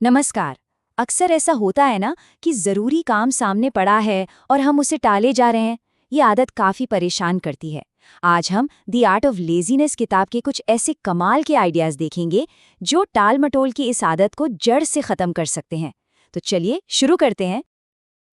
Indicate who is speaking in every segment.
Speaker 1: नमस्कार। अक्सर ऐसा होता है ना कि जरूरी काम सामने पड़ा है और हम उसे टाले जा रहे हैं। ये आदत काफी परेशान करती है। आज हम द आर्ट ऑफ लेजीनेस किताब के कुछ ऐसे कमाल के आइडियाज देखेंगे जो टाल मटोल की इस आदत को जड़ से खत्म कर सकते हैं। तो चलिए शुरू करते हैं।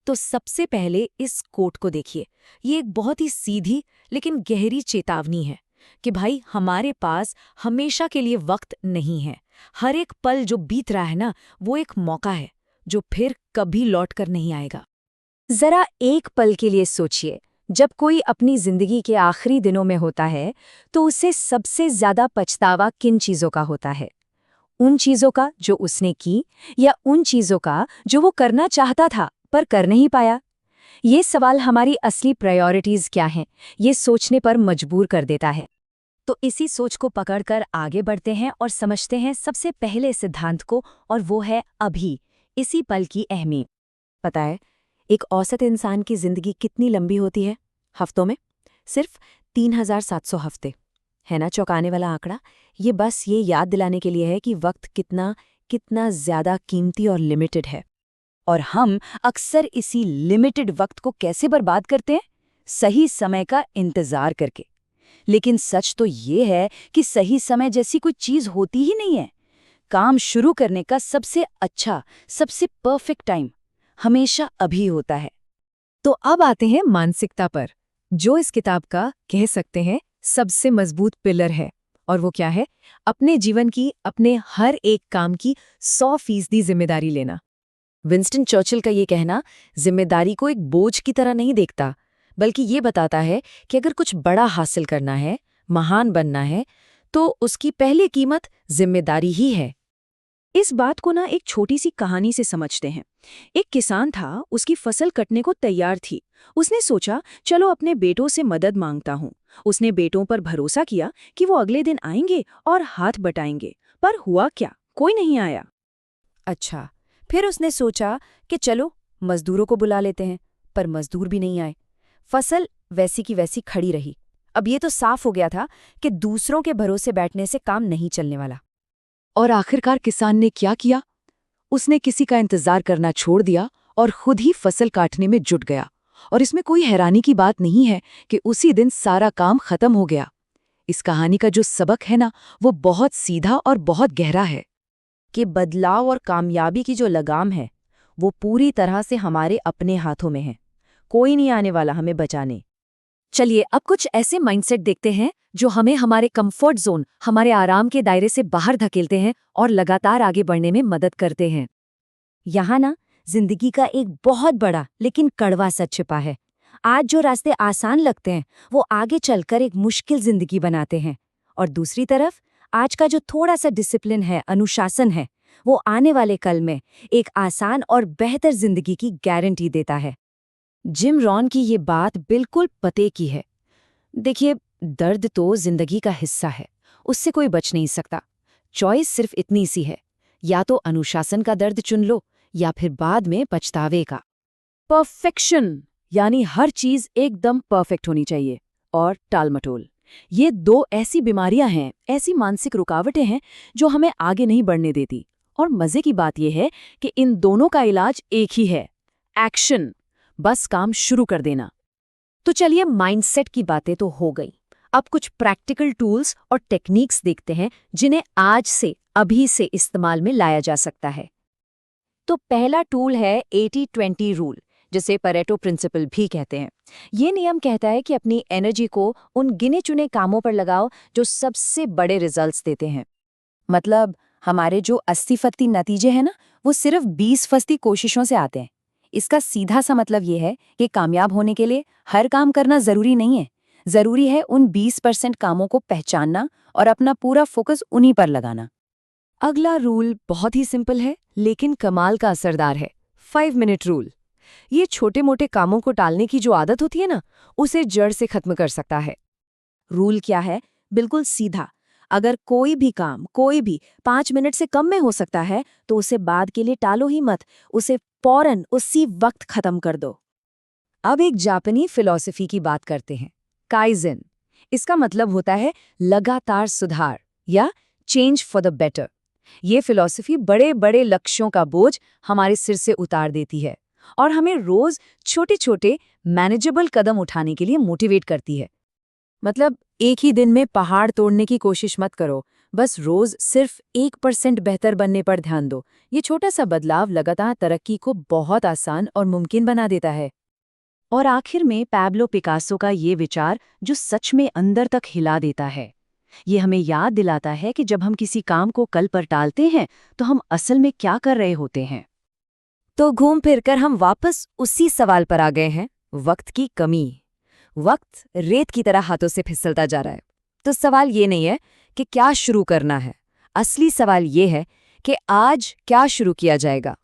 Speaker 2: तो सबसे पहले इस कोट को देखिए। ये एक बहुत ही सीधी लेकिन गहरी चेतावनी है कि भाई हमारे पास हमेशा के लिए वक्त नहीं है। हर एक पल जो बीत रहा है ना, वो एक मौका है जो फिर कभी लौट कर नहीं आएगा।
Speaker 1: जरा एक पल के लिए सोचिए, जब कोई अपनी जिंदगी के आखिरी दिनों में होता है तो उसे सबसे ज्यादा पछतावा किन चीजों का होता है? उन चीजों का जो उसने की, या उन चीजों का जो वो करना चाहता था पर कर नहीं पाया? ये सवाल हमारी असली प्रायोरिटीज क्या हैं, ये सोचने पर मजबूर कर देता है। तो इसी सोच को पकड़कर आगे बढ़ते हैं और समझते हैं सबसे पहले सिद्धांत को, और वो है अभी, इसी पल की अहमियत।
Speaker 2: पता है, एक औसत इंसान की जिंदगी कितनी लंबी होती है? हफ्तों में सिर्फ 3700 हफ्ते। है ना चौंकाने वाला आंकड़ा? ये बस ये याद दिलाने के लिए है कि वक्त कितना कितना ज्यादा कीमती और लिमिटेड है।
Speaker 1: और हम अक्सर इसी लिमिटेड वक्त को कैसे बर्बाद करते हैं? सही समय का इंतजार करके। लेकिन सच तो ये है कि सही समय जैसी कोई चीज होती ही नहीं है। काम शुरू करने का सबसे अच्छा, सबसे परफेक्ट टाइम हमेशा अभी होता है।
Speaker 2: तो अब आते हैं मानसिकता पर, जो इस किताब का कह सकते हैं सबसे मजबूत पिलर है। और वो क्या है? अपने जीवन की, अपने हर एक काम की 100% जिम्मेदारी लेना। विंस्टन चर्चिल का ये कहना जिम्मेदारी को एक बोझ की तरह नहीं देखता, बल्कि ये बताता है कि अगर कुछ बड़ा हासिल करना है, महान बनना है, तो उसकी पहली कीमत जिम्मेदारी ही है।
Speaker 1: इस बात को ना एक छोटी सी कहानी से समझते हैं। एक किसान था, उसकी फसल कटने को तैयार थी। उसने सोचा, चलो अपने बेटों से मदद मांगता हूँ। उसने बेटों पर भरोसा किया कि वो अगले दिन आएंगे और हाथ बटाएंगे। पर हुआ क्या? कोई नहीं आया।
Speaker 2: अच्छा, फिर उसने सोचा कि चलो मजदूरों को बुला लेते हैं, पर मजदूर भी नहीं आए। फसल वैसी की वैसी खड़ी रही। अब ये तो साफ हो गया था कि दूसरों के भरोसे बैठने से काम नहीं चलने वाला।
Speaker 1: और आखिरकार किसान ने क्या किया? उसने किसी का इंतजार करना छोड़ दिया और खुद ही फसल काटने में जुट गया। और इसमें कोई हैरानी की बात नहीं है कि उसी दिन सारा काम खत्म हो गया। इस कहानी का जो सबक है ना, वो बहुत सीधा और बहुत गहरा है।
Speaker 2: कि बदलाव और कामयाबी की जो लगाम है, वो पूरी तरह से हमारे अपने हाथों में है। कोई नहीं आने वाला हमें बचाने।
Speaker 1: चलिए अब कुछ ऐसे माइंडसेट देखते हैं जो हमें हमारे कंफर्ट जोन, हमारे आराम के दायरे से बाहर धकेलते हैं और लगातार आगे बढ़ने में मदद करते हैं। यहाँ ना जिंदगी का एक बहुत बड़ा लेकिन कड़वा सच छिपा है। आज जो रास्ते आसान लगते हैं, वो आगे चलकर एक मुश्किल जिंदगी बनाते हैं। और दूसरी तरफ आज का जो थोड़ा सा डिसिप्लिन है, अनुशासन है, वो आने वाले कल में एक आसान और बेहतर जिंदगी की गारंटी देता है। जिम रॉन की ये बात बिल्कुल पते की है। देखिए, दर्द तो जिंदगी का हिस्सा है, उससे कोई बच नहीं सकता। चॉइस सिर्फ इतनी सी है, या तो अनुशासन का दर्द चुन लो, या फिर बाद में पछतावे का। परफेक्शन यानी हर चीज एकदम परफेक्ट होनी चाहिए, और टालमटोल, ये दो ऐसी बीमारियां हैं, ऐसी मानसिक रुकावटें हैं जो हमें आगे नहीं बढ़ने देती। और मजे की बात यह है कि इन दोनों का इलाज एक ही है, एक्शन। बस काम शुरू कर देना। तो चलिए, माइंडसेट की बातें तो हो गई। अब कुछ प्रैक्टिकल टूल्स और टेक्निक्स देखते हैं जिन्हें आज से, अभी से इस्तेमाल में लाया जा सकता है। तो पहला टूल है 80-20 रूल, जिसे परेटो प्रिंसिपल भी कहते हैं। ये नियम कहता है कि अपनी एनर्जी को उन गिने चुने कामों पर लगाओ जो सबसे बड़े रिजल्ट्स देते हैं। मतलब हमारे जो 80% नतीजे हैं ना, वो सिर्फ 20% कोशिशों से आते हैं। इसका सीधा सा मतलब ये है कि कामयाब होने के लिए हर काम करना जरूरी नहीं है। जरूरी है उन 20% कामों को पहचानना और अपना पूरा फोकस उन्हीं पर लगाना। अगला रूल बहुत ही सिंपल है, लेकिन कमाल का असरदार है। 5 मिनट रूल। ये छोटे मोटे कामों को टालने की जो आदत होती है ना, उसे जड़ से खत्म कर सकता है। रूल क्या है? बिल्कुल सीधा। अगर कोई भी काम, कोई भी 5 मिनट से कम में हो सकता है, तो उसे बाद के लिए टालो ही मत, उसे फौरन उसी वक्त खत्म कर दो। अब एक जापानी फिलॉसफी की बात करते हैं, काइज़ेन। इसका मतलब होता है लगातार सुधार, या चेंज फॉर द बेटर। ये फिलॉसफी बड़े बड़े लक्ष्यों का बोझ हमारे सिर से उतार देती है और हमें रोज छोटे छोटे मैनेजेबल कदम उठाने के लिए मोटिवेट करती है। मतलब एक ही दिन में पहाड़ तोड़ने की कोशिश मत करो, बस रोज सिर्फ 1% बेहतर बनने पर ध्यान दो। ये छोटा सा बदलाव लगातार तरक्की को बहुत आसान और मुमकिन बना देता है। और आखिर में पैब्लो पिकासो का ये विचार जो सच में अंदर तक हिला देता है, ये हमें याद दिलाता है कि जब हम किसी काम को कल पर टालते हैं तो हम असल में क्या कर रहे होते हैं। तो घूम फिर कर हम वापस उसी सवाल पर आ गए हैं, वक्त की कमी। वक्त रेत की तरह हाथों से फिसलता जा रहा है। तो सवाल ये नहीं है कि क्या शुरू करना है, असली सवाल ये है कि आज क्या शुरू किया जाएगा।